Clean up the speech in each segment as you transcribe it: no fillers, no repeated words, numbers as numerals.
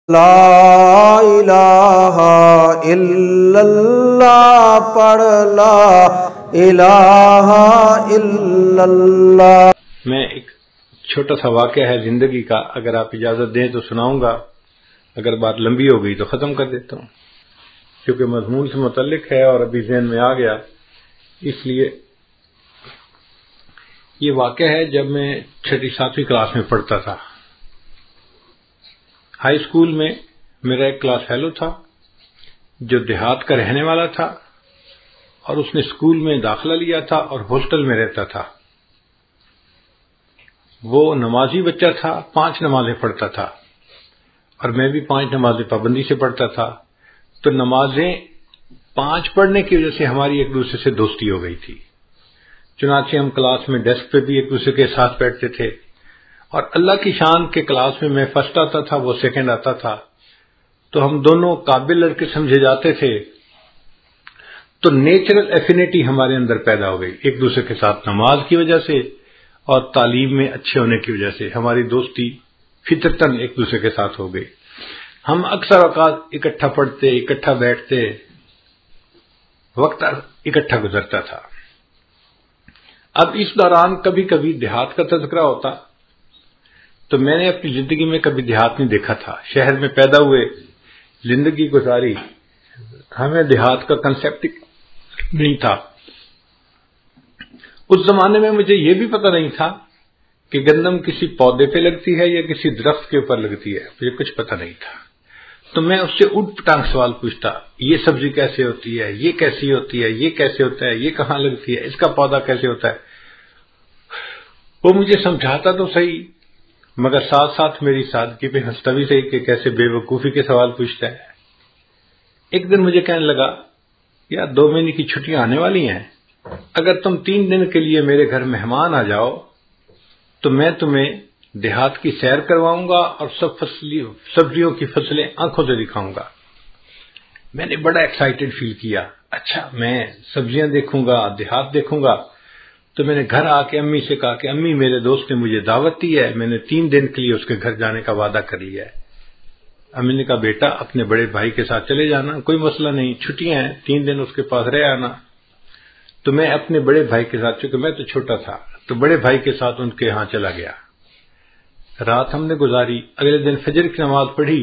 لا الہ الا اللہ پڑھ لا الہ الا اللہ۔ میں ایک چھوٹا سا واقعہ ہے زندگی کا، اگر آپ اجازت دیں تو سناؤں گا، اگر بات لمبی ہو گئی تو ختم کر دیتا ہوں، کیونکہ مضمون سے متعلق ہے اور ابھی ذہن میں آ گیا، اس لیے یہ واقعہ ہے جب میں 6 7ویں کلاس میں پڑھتا تھا۔ ہائی اسکول میں میرا ایک کلاس فیلو تھا جو دیہات کا رہنے والا تھا، اور اس نے اسکول میں داخلہ لیا تھا اور ہاسٹل میں رہتا تھا۔ وہ نمازی بچہ تھا، 5 نمازیں پڑھتا تھا، اور میں بھی 5 نمازیں پابندی سے پڑھتا تھا، تو نمازیں 5 پڑھنے کی وجہ سے ہماری ایک دوسرے سے دوستی ہو گئی تھی۔ چنانچہ ہم کلاس میں ڈیسک پہ بھی ایک دوسرے کے ساتھ بیٹھتے تھے، اور اللہ کی شان کے کلاس میں فرسٹ آتا تھا، وہ سیکنڈ آتا تھا، تو ہم دونوں قابل لڑکے سمجھے جاتے تھے۔ تو نیچرل ایفینٹی ہمارے اندر پیدا ہو گئی ایک دوسرے کے ساتھ، نماز کی وجہ سے اور تعلیم میں اچھے ہونے کی وجہ سے ہماری دوستی فطرتاً ایک دوسرے کے ساتھ ہو گئی۔ ہم اکثر اوقات اکٹھا پڑھتے، اکٹھا بیٹھتے، وقت اکٹھا گزرتا تھا۔ اب اس دوران کبھی کبھی دیہات کا تذکرہ ہوتا، تو میں نے اپنی زندگی میں کبھی دیہات نہیں دیکھا تھا، شہر میں پیدا ہوئے، زندگی گزاری، ہمیں دیہات کا کنسیپٹ نہیں تھا۔ اس زمانے میں مجھے یہ بھی پتہ نہیں تھا کہ گندم کسی پودے پہ لگتی ہے یا کسی درخت کے اوپر لگتی ہے، مجھے کچھ پتہ نہیں تھا۔ تو میں اس سے اٹھ پٹانگ سوال پوچھتا، یہ سبزی کیسے ہوتی ہے، یہ کیسی ہوتی ہے، یہ کیسے ہوتا ہے، یہ کہاں لگتی ہے، اس کا پودا کیسے ہوتا ہے۔ وہ مجھے سمجھاتا تو صحیح، مگر ساتھ ساتھ میری سادگی پہ ہنستا بھی صحیح کہ کیسے بے وقوفی کے سوال پوچھتا ہے۔ ایک دن مجھے کہنے لگا، یار 2 مہینے کی چھٹیاں آنے والی ہیں، اگر تم 3 دن کے لیے میرے گھر مہمان آ جاؤ تو میں تمہیں دیہات کی سیر کرواؤں گا اور سبزیوں کی فصلیں آنکھوں سے دکھاؤں گا۔ میں نے بڑا ایکسائٹڈ فیل کیا، اچھا میں سبزیاں دیکھوں گا، دیہات دیکھوں گا۔ تو میں نے گھر آ کے امی سے کہا کہ امی، میرے دوست نے مجھے دعوت دی ہے، میں نے 3 دن کے لیے اس کے گھر جانے کا وعدہ کر لیا ہے۔ امی نے کہا بیٹا اپنے بڑے بھائی کے ساتھ چلے جانا، کوئی مسئلہ نہیں، چھٹیاں ہیں، 3 دن اس کے پاس رہ آنا۔ تو میں اپنے بڑے بھائی کے ساتھ، چونکہ میں تو چھوٹا تھا، تو بڑے بھائی کے ساتھ ان کے ہاں چلا گیا۔ رات ہم نے گزاری، اگلے دن فجر کی نماز پڑھی،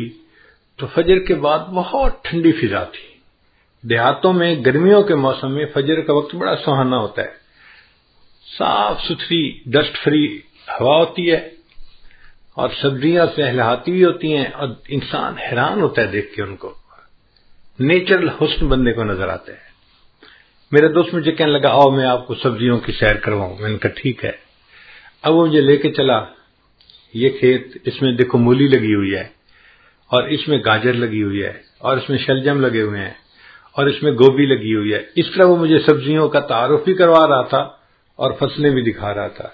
تو فجر کے بعد بہت ٹھنڈی فضا تھی۔ دیہاتوں میں گرمیوں کے موسم میں فجر کا وقت بڑا سہانا ہوتا ہے، صاف ستھری ڈسٹ فری ہوا ہوتی ہے، اور سبزیاں لہلہاتی ہوئی ہوتی ہیں، اور انسان حیران ہوتا ہے دیکھ کے ان کو، نیچرل حسن بندے کو نظر آتا ہے۔ میرا دوست مجھے کہنے لگا، آؤ میں آپ کو سبزیوں کی سیر کرواؤں۔ میں نے کہا ٹھیک ہے۔ اب وہ مجھے لے کے چلا، یہ کھیت، اس میں دیکھو مولی لگی ہوئی ہے، اور اس میں گاجر لگی ہوئی ہے، اور اس میں شلجم لگے ہوئے ہیں، اور اس میں گوبھی لگی ہوئی ہے۔ اس طرح وہ مجھے سبزیوں کا تعارف بھی کروا رہا تھا اور فصلیں بھی دکھا رہا تھا،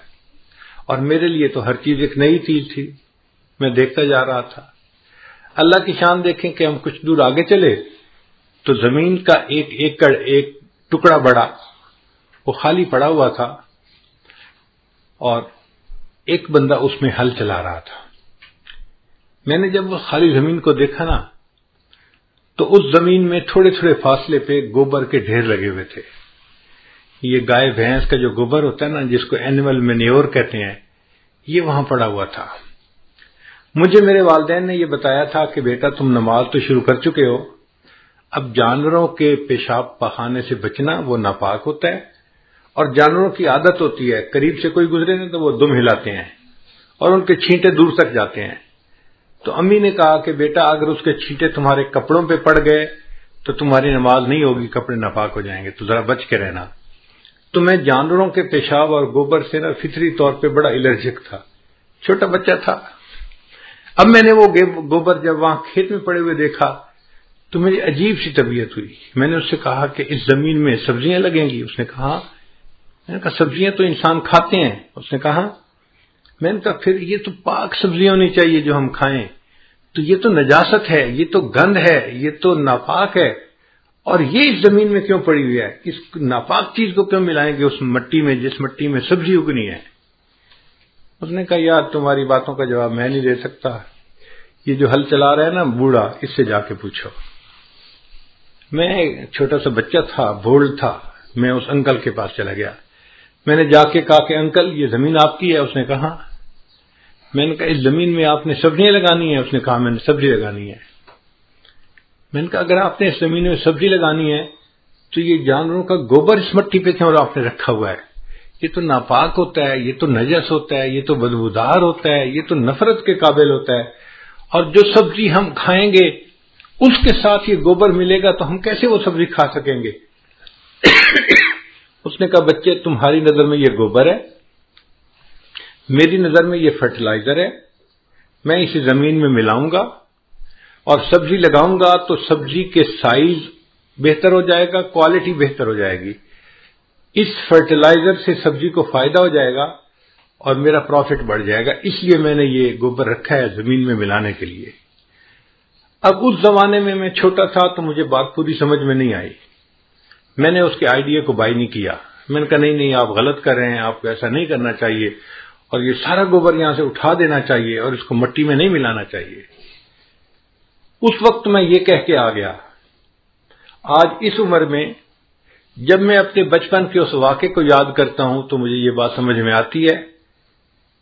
اور میرے لیے تو ہر چیز ایک نئی چیز تھی، میں دیکھتا جا رہا تھا۔ اللہ کی شان دیکھیں کہ ہم کچھ دور آگے چلے تو زمین کا 1 ایکڑ، ایک ٹکڑا بڑا، وہ خالی پڑا ہوا تھا، اور ایک بندہ اس میں ہل چلا رہا تھا۔ میں نے جب وہ خالی زمین کو دیکھا نا، تو اس زمین میں تھوڑے تھوڑے فاصلے پہ گوبر کے ڈھیر لگے ہوئے تھے۔ یہ گائے بھینس کا جو گوبر ہوتا ہے نا، جس کو اینیمل مینیور کہتے ہیں، یہ وہاں پڑا ہوا تھا۔ مجھے میرے والدین نے یہ بتایا تھا کہ بیٹا تم نماز تو شروع کر چکے ہو، اب جانوروں کے پیشاب پخانے سے بچنا، وہ ناپاک ہوتا ہے، اور جانوروں کی عادت ہوتی ہے قریب سے کوئی گزرے نا تو وہ دم ہلاتے ہیں، اور ان کے چھینٹے دور تک جاتے ہیں۔ تو امی نے کہا کہ بیٹا اگر اس کے چھینٹے تمہارے کپڑوں پہ پڑ گئے تو تمہاری نماز نہیں ہوگی، کپڑے ناپاک ہو جائیں گے، تو ذرا بچ کے رہنا۔ تو میں جانوروں کے پیشاب اور گوبر سے نا فطری طور پہ بڑا الرجک تھا، چھوٹا بچہ تھا۔ اب میں نے وہ گوبر جب وہاں کھیت میں پڑے ہوئے دیکھا تو مجھے عجیب سی طبیعت ہوئی۔ میں نے اس سے کہا کہ اس زمین میں سبزیاں لگیں گی؟ اس نے کہا، میں نے کہا سبزیاں تو انسان کھاتے ہیں۔ اس نے کہا، میں نے کہا پھر یہ تو پاک سبزیاں ہونی چاہیے جو ہم کھائیں، تو یہ تو نجاست ہے، یہ تو گند ہے، یہ تو ناپاک ہے، اور یہ اس زمین میں کیوں پڑی ہوئی ہے؟ اس ناپاک چیز کو کیوں ملائیں گے اس مٹی میں جس مٹی میں سبزی اگنی ہے؟ اس نے کہا، یار تمہاری باتوں کا جواب میں نہیں دے سکتا، یہ جو ہل چلا رہا ہے نا بوڑھا، اس سے جا کے پوچھو۔ میں چھوٹا سا بچہ تھا، بھول تھا، میں اس انکل کے پاس چلا گیا۔ میں نے جا کے کہا کہ انکل یہ زمین آپ کی ہے؟ اس نے کہا۔ میں نے کہا اس زمین میں آپ نے سبزیاں لگانی ہیں؟ اس نے کہا میں نے سبزی لگانی ہے۔ میں نے کہا اگر آپ نے اس زمین میں سبزی لگانی ہے تو یہ جانوروں کا گوبر اس مٹی پہ کیوں آپ نے رکھا ہوا ہے؟ یہ تو ناپاک ہوتا ہے، یہ تو نجس ہوتا ہے، یہ تو بدبودار ہوتا ہے، یہ تو نفرت کے قابل ہوتا ہے، اور جو سبزی ہم کھائیں گے اس کے ساتھ یہ گوبر ملے گا تو ہم کیسے وہ سبزی کھا سکیں گے؟ اس نے کہا بچے تمہاری نظر میں یہ گوبر ہے، میری نظر میں یہ فرٹیلائزر ہے، میں اسے زمین میں ملاؤں گا اور سبزی لگاؤں گا تو سبزی کے سائز بہتر ہو جائے گا، کوالٹی بہتر ہو جائے گی، اس فرٹیلائزر سے سبزی کو فائدہ ہو جائے گا اور میرا پروفٹ بڑھ جائے گا، اس لیے میں نے یہ گوبر رکھا ہے زمین میں ملانے کے لیے۔ اب اس زمانے میں چھوٹا تھا تو مجھے بات پوری سمجھ میں نہیں آئی، میں نے اس کے آئیڈیا کو بائی نہیں کیا۔ میں نے کہا نہیں آپ غلط کر رہے ہیں، آپ کو ایسا نہیں کرنا چاہیے، اور یہ سارا گوبر یہاں سے اٹھا دینا چاہیے اور اس کو مٹی میں نہیں ملانا چاہیے۔ اس وقت میں یہ کہہ کے آ گیا۔ آج اس عمر میں جب میں اپنے بچپن کے اس واقعے کو یاد کرتا ہوں تو مجھے یہ بات سمجھ میں آتی ہے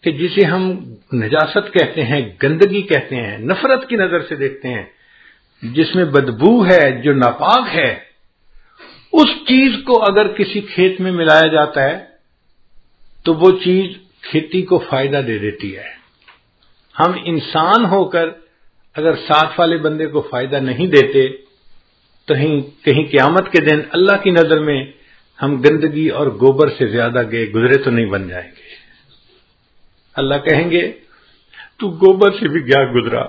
کہ جسے ہم نجاست کہتے ہیں، گندگی کہتے ہیں، نفرت کی نظر سے دیکھتے ہیں، جس میں بدبو ہے، جو ناپاک ہے، اس چیز کو اگر کسی کھیت میں ملایا جاتا ہے تو وہ چیز کھیتی کو فائدہ دے دیتی ہے۔ ہم انسان ہو کر اگر ساتھ والے بندے کو فائدہ نہیں دیتے تو کہیں قیامت کے دن اللہ کی نظر میں ہم گندگی اور گوبر سے زیادہ گئے گزرے تو نہیں بن جائیں گے۔ اللہ کہیں گے تو گوبر سے بھی کیا گزرا،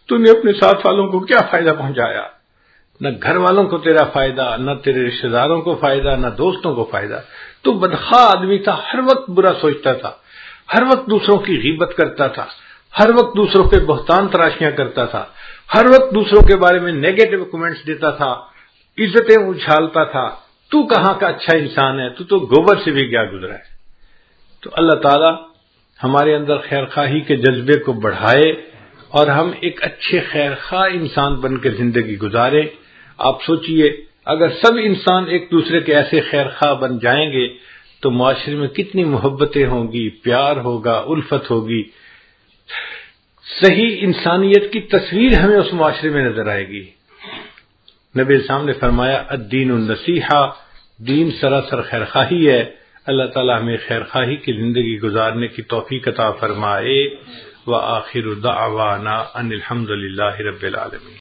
تو نے اپنے ساتھ والوں کو کیا فائدہ پہنچایا؟ نہ گھر والوں کو تیرا فائدہ، نہ تیرے رشتہ داروں کو فائدہ، نہ دوستوں کو فائدہ۔ تو بدخواہ آدمی تھا، ہر وقت برا سوچتا تھا، ہر وقت دوسروں کی غیبت کرتا تھا، ہر وقت دوسروں پہ بہتان تراشیاں کرتا تھا، ہر وقت دوسروں کے بارے میں نیگیٹو کمنٹس دیتا تھا، عزتیں اچھالتا تھا۔ تو کہاں کا اچھا انسان ہے، تو گوبر سے بھی کیا گزرا ہے۔ تو اللہ تعالی ہمارے اندر خیر خواہی کے جذبے کو بڑھائے اور ہم ایک اچھے خیر خواہ انسان بن کے زندگی گزاریں۔ آپ سوچئے اگر سب انسان ایک دوسرے کے ایسے خیر خواہ بن جائیں گے تو معاشرے میں کتنی محبتیں ہوں گی، پیار ہوگا، الفت ہوگی، صحیح انسانیت کی تصویر ہمیں اس معاشرے میں نظر آئے گی۔ نبی اسلام نے فرمایا الدین النصیحہ، دین سراسر خیر خواہی ہے۔ اللہ تعالی ہمیں خیر خواہی کی زندگی گزارنے کی توفیق عطا فرمائے۔ وآخر دعوانا ان الحمد للہ رب العالمین۔